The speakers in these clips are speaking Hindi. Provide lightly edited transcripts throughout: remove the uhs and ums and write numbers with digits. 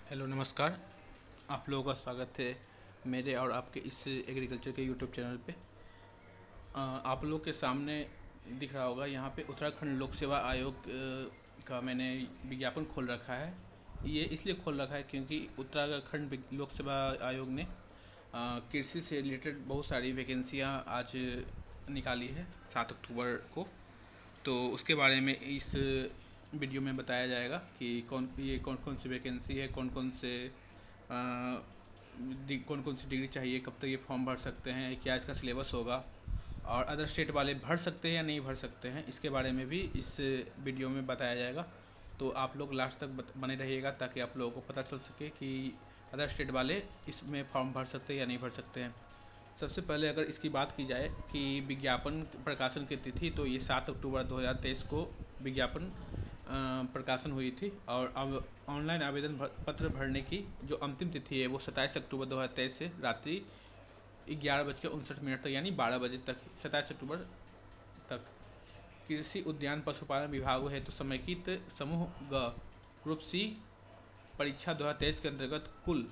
हेलो नमस्कार। आप लोगों का स्वागत है मेरे और आपके इस एग्रीकल्चर के यूट्यूब चैनल पे। आप लोग के सामने दिख रहा होगा यहाँ पे उत्तराखंड लोक सेवा आयोग का मैंने विज्ञापन खोल रखा है। ये इसलिए खोल रखा है क्योंकि उत्तराखंड लोक सेवा आयोग ने कृषि से रिलेटेड बहुत सारी वैकेंसियाँ आज निकाली है 7 अक्टूबर को। तो उसके बारे में इस वीडियो में बताया जाएगा कि कौन कौन सी वैकेंसी है, कौन कौन सी डिग्री चाहिए, कब तक ये फॉर्म भर सकते हैं, क्या इसका सिलेबस होगा और अदर स्टेट वाले भर सकते हैं या नहीं भर सकते हैं, इसके बारे में भी इस वीडियो में बताया जाएगा। तो आप लोग लास्ट तक बने रहिएगा ताकि आप लोगों को पता चल सके कि अदर स्टेट वाले इसमें फॉर्म भर सकते हैं या नहीं भर सकते हैं। सबसे पहले अगर इसकी बात की जाए कि विज्ञापन प्रकाशन की तिथि, तो ये 7 अक्टूबर 2023 को विज्ञापन प्रकाशन हुई थी और अब ऑनलाइन आवेदन पत्र भरने की जो अंतिम तिथि है वो 27 अक्टूबर 2023 से रात्रि 11:59 तक यानी 12 बजे तक, 27 अक्टूबर तक। कृषि उद्यान पशुपालन विभागों हेतु समेकित समूह ग ग्रुप सी परीक्षा 2023 के अंतर्गत कुल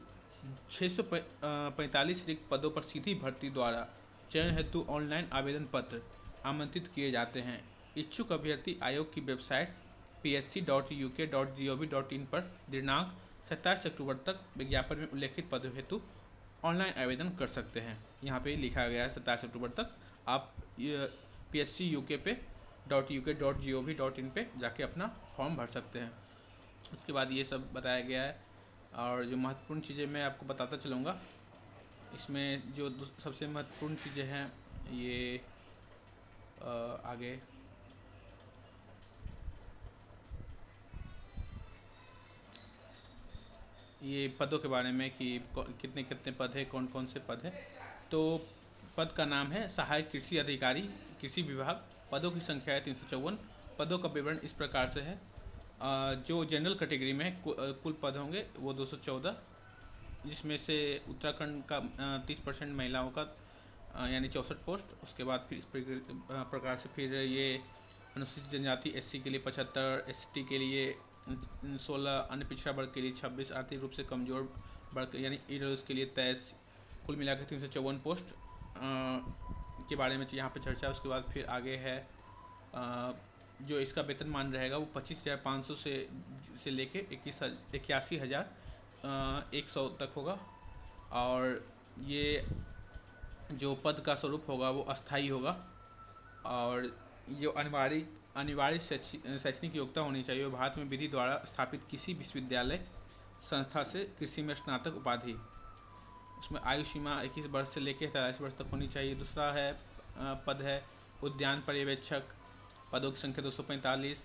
645 रिक्त पदों पर सीधी भर्ती द्वारा चयन हेतु ऑनलाइन आवेदन पत्र आमंत्रित किए जाते हैं। इच्छुक अभ्यर्थी आयोग की वेबसाइट psc.uk.gov.in पर दिनांक 27 अक्टूबर तक विज्ञापन में उल्लेखित पदों हेतु ऑनलाइन आवेदन कर सकते हैं। यहाँ पे लिखा गया है 27 अक्टूबर तक आप PSC UK पे .uk.gov.in पे जाके अपना फॉर्म भर सकते हैं। उसके बाद ये सब बताया गया है और जो महत्वपूर्ण चीज़ें मैं आपको बताता चलूँगा। इसमें जो सबसे महत्वपूर्ण चीज़ें हैं ये आगे ये पदों के बारे में कि कितने कितने पद है, कौन कौन से पद है। तो पद का नाम है सहायक कृषि अधिकारी, कृषि विभाग। पदों की संख्या है 354। पदों का विवरण इस प्रकार से है। जो जनरल कैटेगरी में कुल पद होंगे वो 214, जिसमें से उत्तराखंड का 30% महिलाओं का यानी 64 पोस्ट। उसके बाद फिर इस प्रकार से फिर ये अनुसूचित जनजाति SC के लिए 75, ST के लिए 16, अन्य पिछड़ा वर्ग के लिए 26, आर्थिक रूप से कमजोर वर्ग यानी EWS के लिए 23, कुल मिलाकर 354 पोस्ट के बारे में यहाँ पे चर्चा। उसके बाद फिर आगे है जो इसका वेतनमान रहेगा वो 25,500 से लेके 81,100 तक होगा। और ये जो पद का स्वरूप होगा वो अस्थाई होगा और जो अनिवार्य शैक्षणिक योग्यता होनी चाहिए भारत में विधि द्वारा स्थापित किसी विश्वविद्यालय संस्था से कृषि में स्नातक उपाधि। उसमें आयु सीमा 21 वर्ष से लेकर 43 वर्ष तक होनी चाहिए। दूसरा है पद है उद्यान पर्यवेक्षक। पदों की संख्या 245।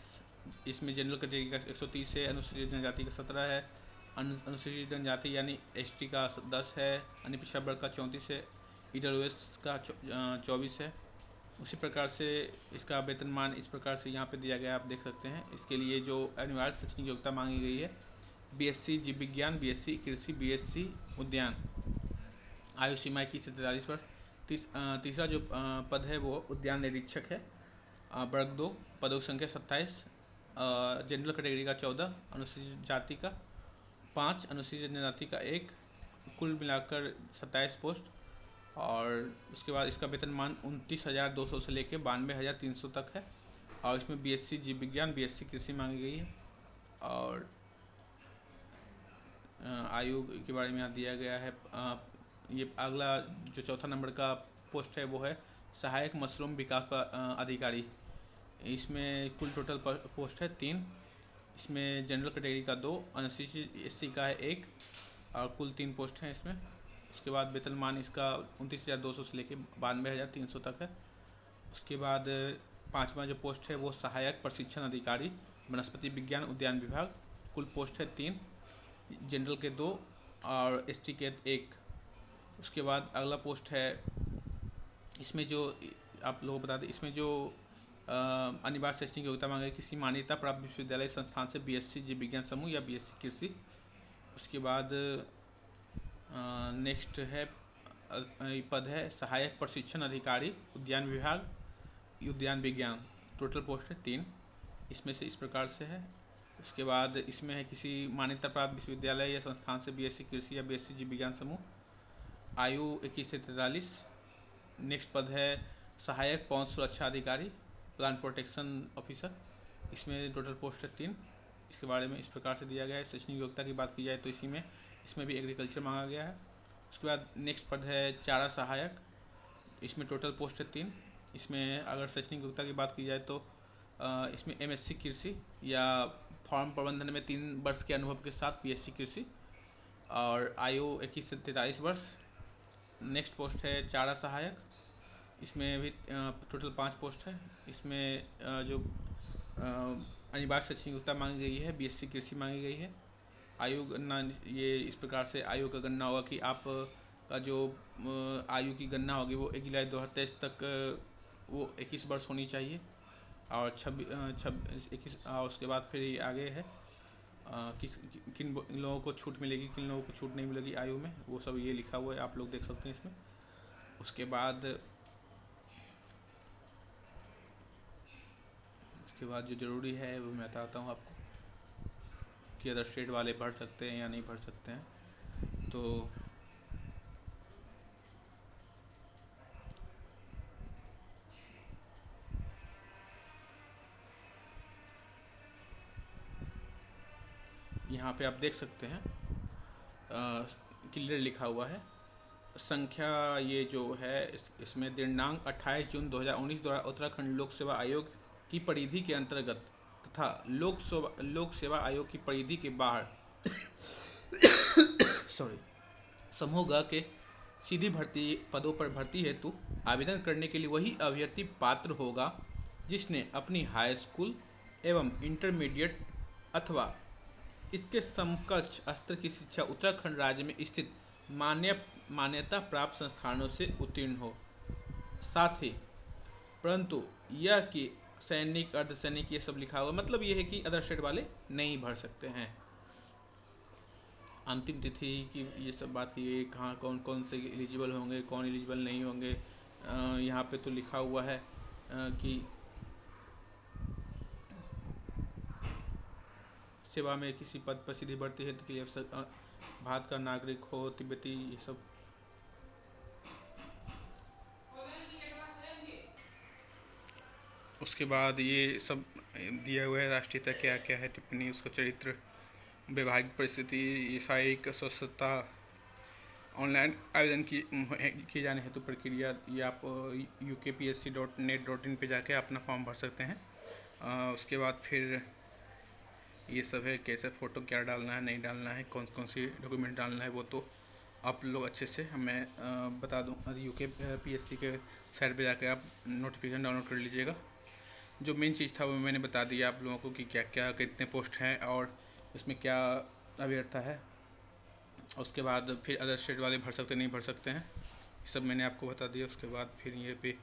इसमें जनरल कैटेगरी का 130 है, अनुसूचित जनजाति का 17 है, अनुसूचित जनजाति यानी ST का 10 है, अन्य पिछड़ा वर्ग का 34 है, EWS का 24 है। उसी प्रकार से इसका वेतनमान इस प्रकार से यहाँ पे दिया गया है, आप देख सकते हैं। इसके लिए जो अनिवार्य शैक्षणिक योग्यता मांगी गई है BSc जीव विज्ञान, BSc कृषि, BSc उद्यान। आयु सीमा 21 से 43 वर्ष। तीसरा जो पद है वो उद्यान निरीक्षक है, वर्ग 2। पदों की संख्या 27। जनरल कैटेगरी का 14, अनुसूचित जाति का 5, अनुसूचित जनजाति का 1, कुल मिलाकर 27 पोस्ट। और उसके बाद इसका वेतनमान 29,200 से लेकर 92,300 तक है और इसमें BSc जीव विज्ञान, BSc कृषि मांगी गई है। और आयु के बारे में यहाँ दिया गया है। ये अगला जो चौथा नंबर का पोस्ट है वो है सहायक मशरूम विकास अधिकारी। इसमें कुल टोटल पोस्ट है 3। इसमें जनरल कैटेगरी का 2, अनुसूचित SC का है 1 और कुल 3 पोस्ट हैं इसमें। उसके बाद वेतनमान इसका 29,200 से लेकर 92,300 तक है। उसके बाद पाँचवा जो पोस्ट है वो सहायक प्रशिक्षण अधिकारी, वनस्पति विज्ञान उद्यान विभाग। कुल पोस्ट है 3, जनरल के 2 और ST के 1। उसके बाद अगला पोस्ट है, इसमें जो आप लोगों को बता दें, इसमें जो अनिवार्य शैक्षणिक योग्यता मांगे किसी मान्यता प्राप्त विश्वविद्यालय संस्थान से BSc जीव विज्ञान समूह या BSc कृषि। उसके बाद नेक्स्ट है पद है सहायक प्रशिक्षण अधिकारी उद्यान विभाग, उद्यान विज्ञान। टोटल पोस्ट है 3। इसमें से इस प्रकार से है उसके बाद इसमें है किसी मान्यता प्राप्त विश्वविद्यालय या संस्थान से बीएससी कृषि या बीएससी जीव विज्ञान समूह। आयु 21 से 43। नेक्स्ट पद है सहायक पौध सुरक्षा अधिकारी, प्लांट प्रोटेक्शन ऑफिसर। इसमें टोटल पोस्ट है 3। इसके बारे में इस प्रकार से दिया गया है। शैक्षणिक योग्यता की बात की जाए तो इसमें भी एग्रीकल्चर मांगा गया है। उसके बाद नेक्स्ट पद है चारा सहायक। इसमें टोटल पोस्ट है 3। इसमें अगर शैक्षणिक योग्यता की बात की जाए तो इसमें एमएससी कृषि या फार्म प्रबंधन में 3 वर्ष के अनुभव के साथ बीएससी कृषि, और आयु 21 से 43 वर्ष। नेक्स्ट पोस्ट है चारा सहायक। इसमें भी टोटल 5 पोस्ट है। इसमें जो अनिवार्य शैक्षणिक योग्यता मांगी गई है बीएससी कृषि मांगी गई है। आयु गणना ये इस प्रकार से आयु का गणना होगा कि आप का जो आयु की गणना होगी वो 1 जुलाई 2023 तक वो 21 वर्ष होनी चाहिए, और 21। और उसके बाद फिर ये आगे है किन लोगों को छूट मिलेगी, किन लोगों को छूट नहीं मिलेगी आयु में, वो सब ये लिखा हुआ है, आप लोग देख सकते हैं इसमें। उसके बाद जो ज़रूरी है वो मैं बताता हूँ आपको कि अदर स्टेट वाले भर सकते हैं या नहीं भर सकते हैं। तो यहाँ पे आप देख सकते हैं क्लियर लिखा हुआ है। संख्या ये जो है इसमें दिनांक 28 जून 2019 द्वारा उत्तराखंड लोक सेवा आयोग की परिधि के अंतर्गत तथा लोक सेवा आयोग की परिधि के बाहर सॉरी समूह ग के सीधी भर्ती पदों पर भर्ती हेतु आवेदन करने के लिए वही अभ्यर्थी पात्र होगा जिसने अपनी हाई स्कूल एवं इंटरमीडिएट अथवा इसके समकक्ष स्तर की शिक्षा उत्तराखंड राज्य में स्थित मान्यता प्राप्त संस्थानों से उत्तीर्ण हो। साथ ही परंतु यह कि सैनिक अर्धसैनिक ये सब लिखा हुआ, मतलब ये है कि अदर स्टेट वाले नहीं भर सकते हैं। अंतिम तिथि की ये सब बात की कहाँ कौन कौन से एलिजिबल होंगे, कौन एलिजिबल नहीं होंगे। यहाँ पे तो लिखा हुआ है कि सेवा में किसी पद पर सीधी भर्ती हेतु के लिए भारत का नागरिक हो, तिब्बती, ये सब। उसके बाद ये सब दिया हुआ है राष्ट्रीयता क्या क्या है, टिप्पणी, उसका चरित्र, वैवाहिक परिस्थिति, ईसाई स्वच्छता, ऑनलाइन आवेदन किए जाने हेतु प्रक्रिया, ये आप ukpsc.net.in पे जाके अपना फॉर्म भर सकते हैं। उसके बाद फिर ये सब है कैसे फ़ोटो क्या डालना है नहीं डालना है, कौन कौन सी डॉक्यूमेंट डालना है, वो तो आप लोग अच्छे से मैं बता दूँ। UKPSC के साइट पे जाके आप नोटिफिकेशन डाउनलोड कर लीजिएगा। जो मेन चीज़ था वो मैंने बता दिया आप लोगों को कि क्या क्या कितने पोस्ट हैं और उसमें क्या अभ्यर्था है। उसके बाद फिर अदर स्टेट वाले भर सकते नहीं भर सकते हैं, सब मैंने आपको बता दिया। उसके बाद फिर ये पे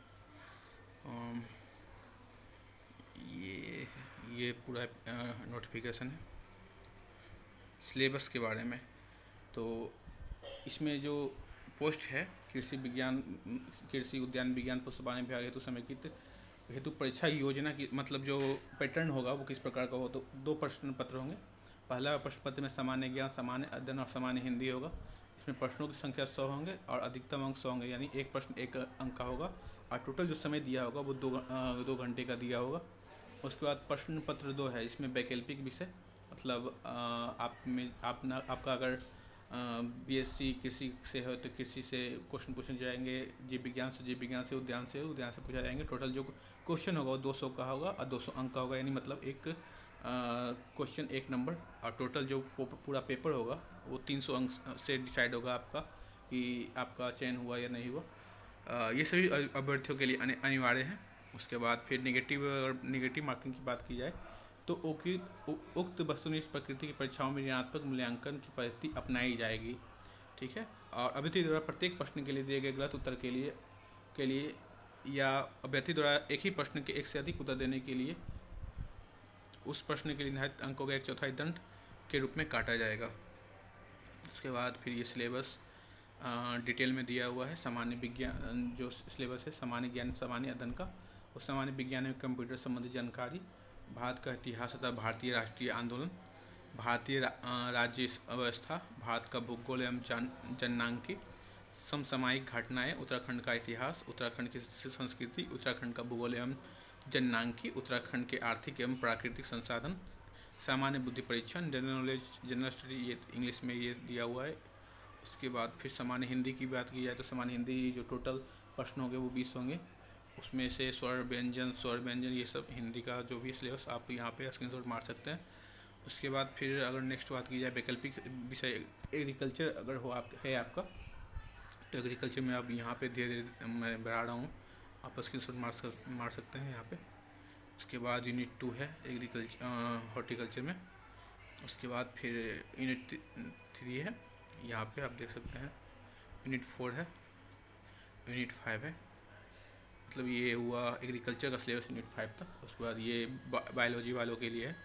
ये पूरा नोटिफिकेशन है सिलेबस के बारे में। तो इसमें जो पोस्ट है कृषि उद्यान विज्ञान पुष्पवाणी विभाग हेतु समेकित हेतु परीक्षा योजना की, मतलब जो पैटर्न होगा वो किस प्रकार का हो। तो 2 प्रश्न पत्र होंगे। पहला प्रश्न पत्र में सामान्य ज्ञान, सामान्य अध्ययन और सामान्य हिंदी होगा। इसमें प्रश्नों की संख्या 100 होंगे और अधिकतम अंक 100 होंगे, यानी एक प्रश्न 1 अंक का होगा। और टोटल जो समय दिया होगा वो 2 घंटे का दिया होगा। उसके बाद प्रश्न पत्र 2 है, इसमें वैकल्पिक विषय, मतलब आपका अगर बीएससी कृषि से हो तो कृषि से क्वेश्चन पूछे जाएंगे, जीव विज्ञान से, उद्यान से पूछा जाएंगे। टोटल जो क्वेश्चन होगा वो 200 का होगा और 200 अंक का होगा, यानी मतलब एक क्वेश्चन 1 नंबर। और टोटल जो पूरा पेपर होगा वो 300 अंक से डिसाइड होगा आपका कि आपका चयन हुआ या नहीं हुआ। ये सभी अभ्यर्थियों के लिए अनिवार्य है। उसके बाद फिर निगेटिव मार्किंग की बात की जाए तो उक्त वस्तुनिष्ठ प्रकृति की परीक्षाओं में ऋणात्मक मूल्यांकन की पद्धति अपनाई जाएगी। ठीक है। और अभ्यर्थी द्वारा प्रत्येक प्रश्न के लिए दिए गए गलत उत्तर के लिए या अभ्यर्थी द्वारा एक ही प्रश्न के एक से अधिक उत्तर देने के लिए उस प्रश्न के लिए निर्धारित अंकों का 1/4 दंड के रूप में काटा जाएगा। उसके बाद फिर ये सिलेबस डिटेल में दिया हुआ है। सामान्य विज्ञान जो सिलेबस है, सामान्य ज्ञान, सामान्य अध्ययन का, और सामान्य विज्ञान में कंप्यूटर संबंधी जानकारी, भारत का इतिहास तथा भारतीय राष्ट्रीय आंदोलन, भारतीय राज्य व्यवस्था, भारत का भूगोल एवं जननांकी, समसामयिक घटनाएं, उत्तराखंड का इतिहास, उत्तराखंड की संस्कृति, उत्तराखंड का भूगोल एवं जननांकी, उत्तराखंड के आर्थिक एवं प्राकृतिक संसाधन, सामान्य बुद्धि परीक्षण, जनरल नॉलेज, जनरल स्टडी, ये इंग्लिश में ये दिया हुआ है। उसके बाद फिर सामान्य हिंदी की बात की जाए तो सामान्य हिंदी जो टोटल प्रश्न होंगे वो 20 होंगे, उसमें से स्वर व्यंजन ये सब हिंदी का जो भी सिलेबस आप यहाँ पे स्क्रीनशॉट मार सकते हैं। उसके बाद फिर अगर नेक्स्ट बात की जाए वैकल्पिक विषय, एग्रीकल्चर अगर हो आप है आपका, तो एग्रीकल्चर में आप यहाँ पे धीरे धीरे मैं बढ़ा रहा हूँ, आप स्क्रीनशॉट मार सकते हैं यहाँ पे। उसके बाद यूनिट 2 है एग्रीकल्चर हॉर्टिकल्चर में। उसके बाद फिर यूनिट 3 है, यहाँ पे आप देख सकते हैं। यूनिट 4 है, यूनिट 5 है, मतलब ये हुआ एग्रीकल्चर का सिलेबस यूनिट 5 तक। उसके बाद ये बायोलॉजी वालों के लिए है।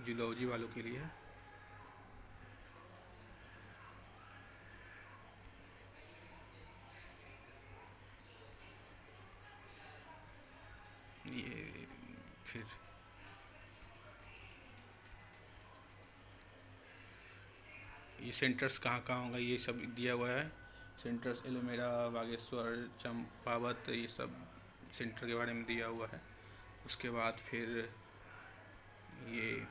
जूलॉजी वालों के लिए है। ये फिर ये सेंटर्स कहाँ कहाँ होगा ये सब दिया हुआ है। सेंटर्स एलोमेरा, बागेश्वर, चंपावत, ये सब सेंटर के बारे में दिया हुआ है। उसके बाद फिर ये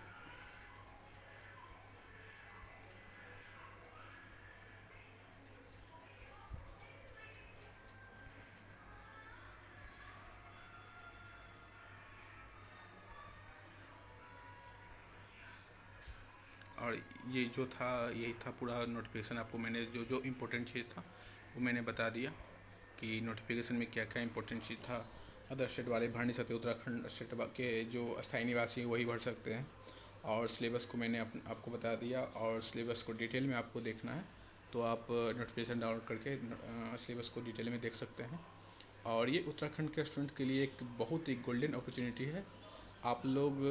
और ये जो था यही था पूरा नोटिफिकेशन। आपको मैंने जो जो इम्पोर्टेंट चीज़ था वो मैंने बता दिया कि नोटिफिकेशन में क्या क्या इंपॉर्टेंट चीज़ था। अदर स्टेट वाले भर नहीं सकते, उत्तराखंड स्टेट के जो स्थायी निवासी हैं वही भर सकते हैं। और सिलेबस को मैंने आपको बता दिया, और सिलेबस को डिटेल में आपको देखना है तो आप नोटिफिकेशन डाउनलोड करके सिलेबस को डिटेल में देख सकते हैं। और ये उत्तराखंड के स्टूडेंट के लिए एक बहुत ही गोल्डन अपॉर्चुनिटी है। आप लोग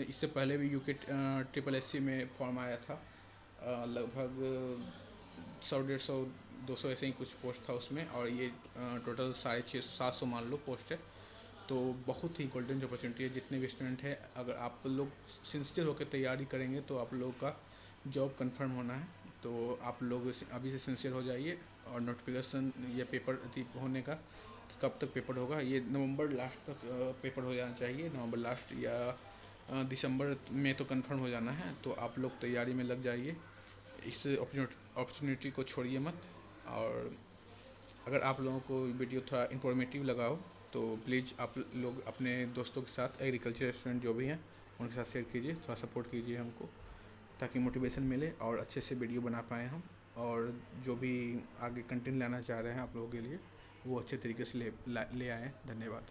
इससे पहले भी यूके ट्रिपल एससी में फॉर्म आया था, लगभग 100 150 200 ऐसे ही कुछ पोस्ट था उसमें, और ये टोटल 650 700 मान लो पोस्ट है। तो बहुत ही गोल्डन अपॉर्चुनिटी है। जितने भी स्टूडेंट हैं, अगर आप लोग सिंसियर होकर तैयारी करेंगे तो आप लोगों का जॉब कंफर्म होना है। तो आप लोग अभी से सिंसियर हो जाइए। और नोटिफिकेशन या पेपर होने का कब तक पेपर होगा, ये नवंबर लास्ट तक पेपर हो जाना चाहिए। नवंबर लास्ट या दिसंबर में तो कंफर्म हो जाना है। तो आप लोग तैयारी में लग जाइए, इस अपॉर्चुनिटी को छोड़िए मत। और अगर आप लोगों को वीडियो थोड़ा इन्फॉर्मेटिव लगा हो तो प्लीज़ आप लोग अपने दोस्तों के साथ, एग्रीकल्चर स्टूडेंट जो भी हैं उनके साथ शेयर कीजिए, थोड़ा सपोर्ट कीजिए हमको, ताकि मोटिवेशन मिले और अच्छे से वीडियो बना पाएँ हम। और जो भी आगे कंटेंट लाना चाह रहे हैं आप लोगों के लिए वो अच्छे तरीके से ले आएँ। धन्यवाद।